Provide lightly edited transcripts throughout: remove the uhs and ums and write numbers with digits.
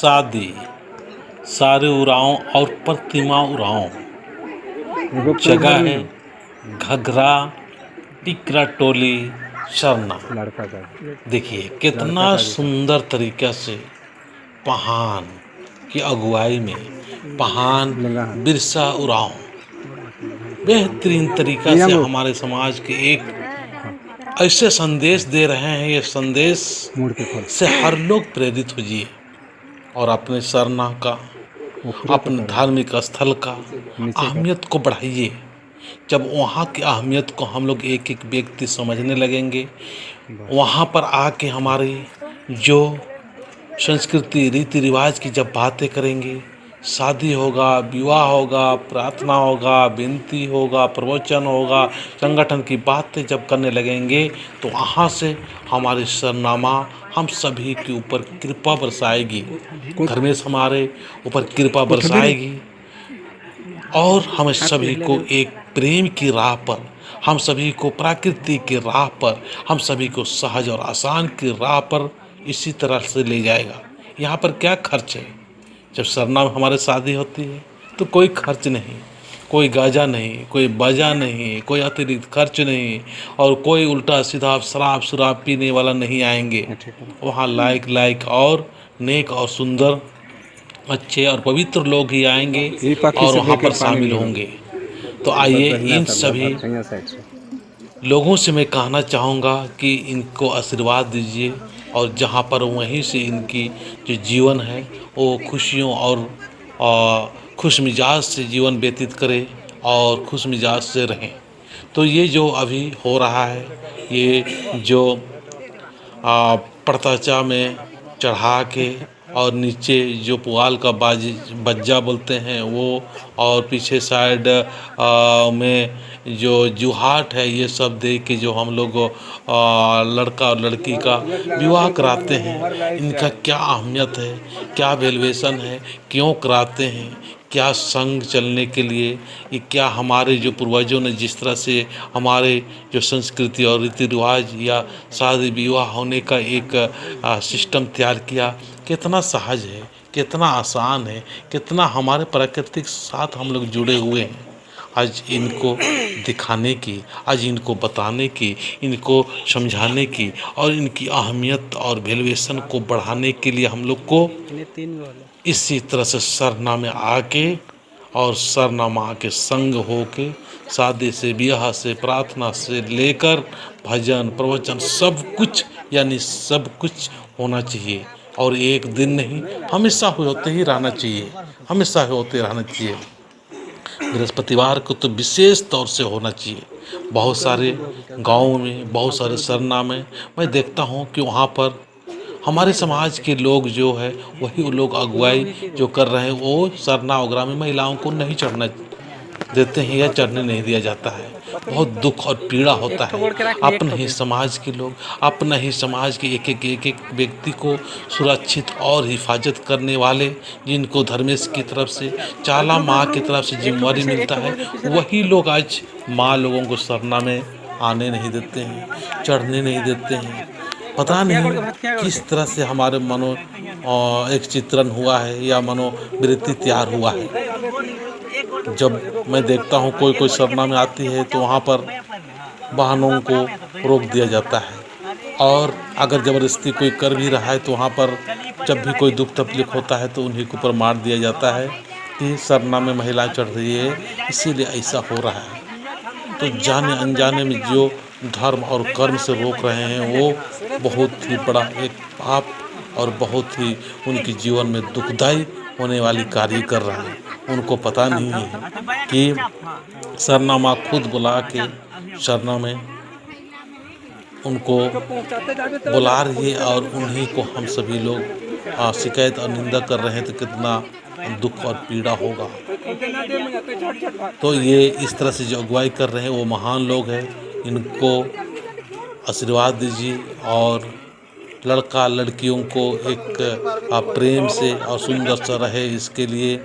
शादी, सारे उरांव और प्रतिमा उरांव। जगह है घघरा टिकरा टोली सरना। देखिए कितना सुंदर तरीका से पहान की अगुवाई में पहान बिरसा उरांव बेहतरीन तरीका से हमारे समाज के एक ऐसे संदेश दे रहे हैं। ये संदेश से हर लोग प्रेरित होइए और अपने सरना का, अपने धार्मिक स्थल का अहमियत को बढ़ाइए। जब वहाँ की अहमियत को हम लोग एक एक व्यक्ति समझने लगेंगे, वहाँ पर आके हमारी जो संस्कृति रीति रिवाज की जब बातें करेंगे, शादी होगा, विवाह होगा, प्रार्थना होगा, विनती होगा, प्रवचन होगा, संगठन की बातें जब करने लगेंगे तो वहाँ से हमारी सरनामा हम सभी के ऊपर कृपा बरसाएगी। धर्मेश हमारे ऊपर कृपा बरसाएगी और हम सभी को एक प्रेम की राह पर, हम सभी को प्रकृति की राह पर, हम सभी को सहज और आसान की राह पर इसी तरह से ले जाएगा। यहाँ पर क्या खर्च है? जब सरना में हमारे शादी होती है तो कोई खर्च नहीं, कोई गाजा नहीं, कोई बाजा नहीं, कोई अतिरिक्त खर्च नहीं और कोई उल्टा सीधा शराब पीने वाला नहीं आएंगे। वहाँ लायक और नेक और सुंदर, अच्छे और पवित्र लोग ही आएंगे और वहाँ पर शामिल होंगे। तो आइए इन सभी लोगों से मैं कहना चाहूँगा कि इनको आशीर्वाद दीजिए और जहाँ पर वहीं से इनकी जो जीवन है वो खुशियों और खुश मिजाज से जीवन व्यतीत करें और खुश मिजाज से रहें। तो ये जो अभी हो रहा है, ये जो पड़ताचा में चढ़ा के और नीचे जो पुआल का बज्जा बोलते हैं वो, और पीछे साइड में जो जुहाट है, ये सब दे के जो हम लोग लड़का और लड़की का विवाह कराते हैं, इनका क्या अहमियत है, क्या वैल्यूएशन है, क्यों कराते हैं, क्या संग चलने के लिए, ये क्या हमारे जो पूर्वजों ने जिस तरह से हमारे जो संस्कृति और रीति रिवाज या शादी विवाह होने का एक सिस्टम तैयार किया, कितना सहज है, कितना आसान है, कितना हमारे प्राकृतिक साथ हम लोग जुड़े हुए हैं। आज इनको दिखाने की, आज इनको बताने की, इनको समझाने की और इनकी अहमियत और वैल्यूएशन को बढ़ाने के लिए हम लोग को इसी तरह से सरना में आके और सरनामा के संग होके शादी से, ब्याह से, प्रार्थना से लेकर भजन प्रवचन सब कुछ, यानी सब कुछ होना चाहिए। और एक दिन नहीं, हमेशा होते ही रहना चाहिए, हमेशा होते रहना चाहिए। बृहस्पतिवार को तो विशेष तौर से होना चाहिए। बहुत सारे गाँव में, बहुत सारे सरना में मैं देखता हूँ कि वहाँ पर हमारे समाज के लोग जो है वही लोग अगुवाई जो कर रहे हैं, वो सरना वगैरह में महिलाओं को नहीं चढ़ना देते हैं या चढ़ने नहीं दिया जाता है। बहुत दुख और पीड़ा होता है। अपने ही समाज के लोग, अपना ही समाज के एक एक व्यक्ति को सुरक्षित और हिफाजत करने वाले, जिनको धर्मेश की तरफ से, चाला माँ की तरफ से जिम्मेवारी मिलता है, वही लोग आज माँ लोगों को सरना में आने नहीं देते हैं, चढ़ने नहीं देते हैं। पता नहीं किस तरह से हमारे मनो एक चित्रण हुआ है या मनोवृत्ति तैयार हुआ है। जब मैं देखता हूँ कोई सरना में आती है तो वहाँ पर वाहनों को रोक दिया जाता है और अगर ज़बरदस्ती कोई कर भी रहा है तो वहाँ पर जब भी कोई दुख तकलीफ होता है तो उन्हीं के ऊपर मार दिया जाता है कि सरना में महिलाएं चढ़ रही है, इसीलिए ऐसा हो रहा है। तो जाने अनजाने में जो धर्म और कर्म से रोक रहे हैं वो बहुत ही बड़ा एक पाप और बहुत ही उनके जीवन में दुखदायी होने वाली कार्य कर रहा है। उनको पता नहीं है कि सरना माँ खुद बुला के सरना में उनको बुला रही है और उन्हीं को हम सभी लोग शिकायत और निंदा कर रहे हैं, तो कितना दुख और पीड़ा होगा। तो ये इस तरह से जो अगुवाई कर रहे हैं वो महान लोग हैं, इनको आशीर्वाद दीजिए और लड़का लड़कियों को एक प्रेम से और सुंदर सा रहे, इसके लिए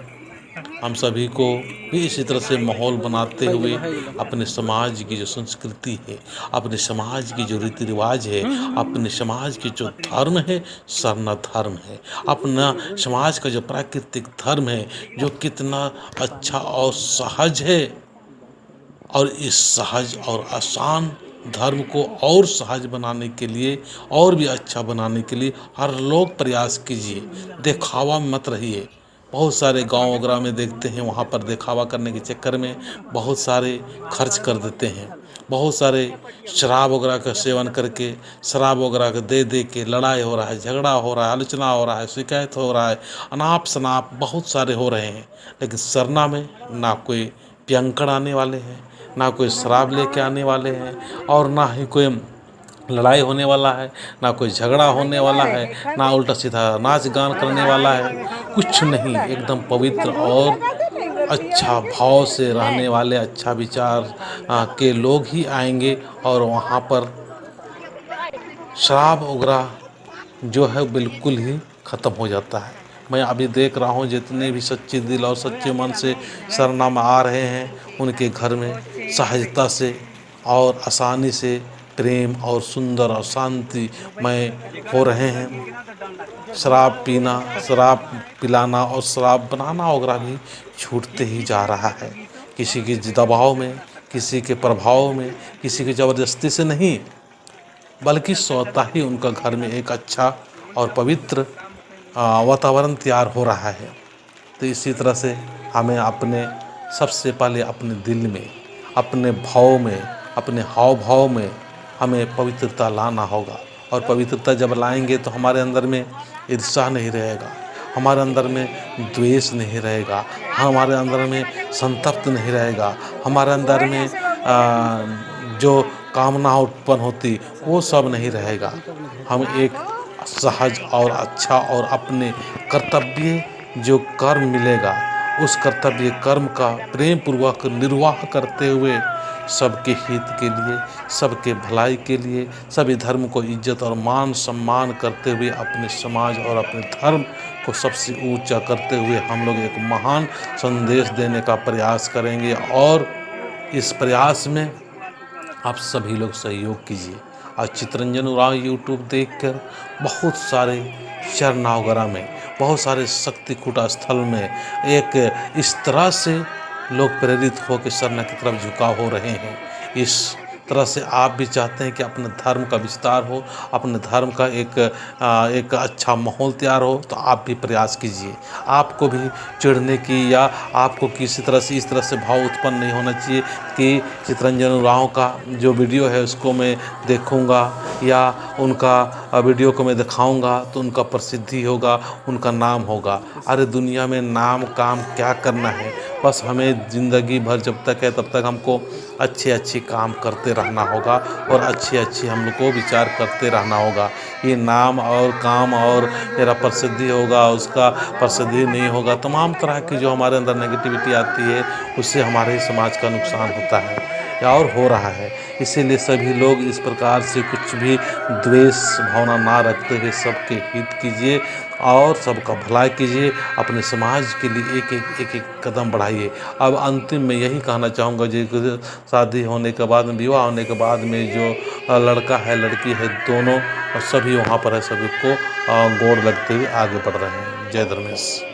हम सभी को भी इसी तरह से माहौल बनाते हुए अपने समाज की जो संस्कृति है, अपने समाज की जो रीति रिवाज है, अपने समाज की जो धर्म है, सरना धर्म है, अपना समाज का जो प्राकृतिक धर्म है, जो कितना अच्छा और सहज है, और इस सहज और आसान धर्म को और सहज बनाने के लिए और भी अच्छा बनाने के लिए हर लोग प्रयास कीजिए। दिखावा में मत रहिए। बहुत सारे गांव वगैरह में देखते हैं, वहाँ पर दिखावा करने के चक्कर में बहुत सारे खर्च कर देते हैं। बहुत सारे शराब वगैरह का सेवन करके, शराब वगैरह का दे दे के लड़ाई हो रहा है, झगड़ा हो रहा है, आलोचना हो रहा है, शिकायत हो रहा है, अनाप शनाप बहुत सारे हो रहे हैं। लेकिन सरना में ना कोई पियंकड़ आने वाले हैं, ना कोई शराब लेके आने वाले हैं, और ना ही कोई लड़ाई होने वाला है, ना कोई झगड़ा होने वाला है, ना उल्टा सीधा नाच गान करने वाला है। कुछ नहीं, एकदम पवित्र और अच्छा भाव से रहने वाले, अच्छा विचार के लोग ही आएंगे, और वहाँ पर शराब वगैरह जो है बिल्कुल ही ख़त्म हो जाता है। मैं अभी देख रहा हूँ जितने भी सच्चे दिल और सच्चे मन से सरना में आ रहे हैं, उनके घर में सहजता से और आसानी से प्रेम और सुंदर और शांतिमय हो रहे हैं। शराब पीना, शराब पिलाना और शराब बनाना वगैरह भी छूटते ही जा रहा है। किसी के दबाव में, किसी के प्रभाव में, किसी की ज़बरदस्ती से नहीं, बल्कि स्वतः ही उनका घर में एक अच्छा और पवित्र वातावरण तैयार हो रहा है। तो इसी तरह से हमें अपने सबसे पहले अपने दिल में, अपने भाव में, अपने हाव भाव में हमें पवित्रता लाना होगा। और पवित्रता जब लाएंगे तो हमारे अंदर में ईर्ष्या नहीं रहेगा, हमारे अंदर में द्वेष नहीं रहेगा, हमारे अंदर में संतप्त नहीं रहेगा, हमारे अंदर में जो कामना उत्पन्न होती वो सब नहीं रहेगा। हम एक सहज और अच्छा और अपने कर्तव्य जो कर्म मिलेगा, उस कर्तव्य कर्म का प्रेम पूर्वक निर्वाह करते हुए सबके हित के लिए, सबके भलाई के लिए, सभी धर्म को इज्जत और मान सम्मान करते हुए अपने समाज और अपने धर्म को सबसे ऊंचा करते हुए हम लोग एक महान संदेश देने का प्रयास करेंगे। और इस प्रयास में आप सभी लोग सहयोग कीजिए। और चितरंजन उरांव यूट्यूब देखकर बहुत सारे शरणा वगैरह में, बहुत सारे शक्ति कूटा स्थल में एक इस तरह से लोग प्रेरित होकर शरणा की तरफ झुकाव हो रहे हैं। इस तरह से आप भी चाहते हैं कि अपने धर्म का विस्तार हो, अपने धर्म का एक अच्छा माहौल तैयार हो, तो आप भी प्रयास कीजिए। आपको भी चिढ़ने की या आपको किसी तरह से इस तरह से भाव उत्पन्न नहीं होना चाहिए कि चितरंजन उरांव का जो वीडियो है उसको मैं देखूंगा या उनका वीडियो को मैं दिखाऊंगा तो उनका प्रसिद्धि होगा, उनका नाम होगा। अरे दुनिया में नाम काम क्या करना है, बस हमें ज़िंदगी भर जब तक है तब तक हमको अच्छे अच्छे काम करते रहना होगा और अच्छे अच्छे हम लोग को विचार करते रहना होगा। ये नाम और काम और मेरा प्रसिद्धि होगा, उसका प्रसिद्धि नहीं होगा, तमाम तरह की जो हमारे अंदर नेगेटिविटी आती है उससे हमारे समाज का नुकसान होता है या और हो रहा है। इसीलिए सभी लोग इस प्रकार से कुछ भी द्वेष भावना ना रखते हुए सबके हित कीजिए और सबका भला कीजिए, अपने समाज के लिए एक एक कदम बढ़ाइए। अब अंतिम में यही कहना चाहूँगा, जो शादी होने के बाद में, विवाह होने के बाद में जो लड़का है लड़की है दोनों और सभी वहाँ पर है, सभी को गोड़ लगते हुए आगे बढ़ रहे हैं। जय धर्मेश।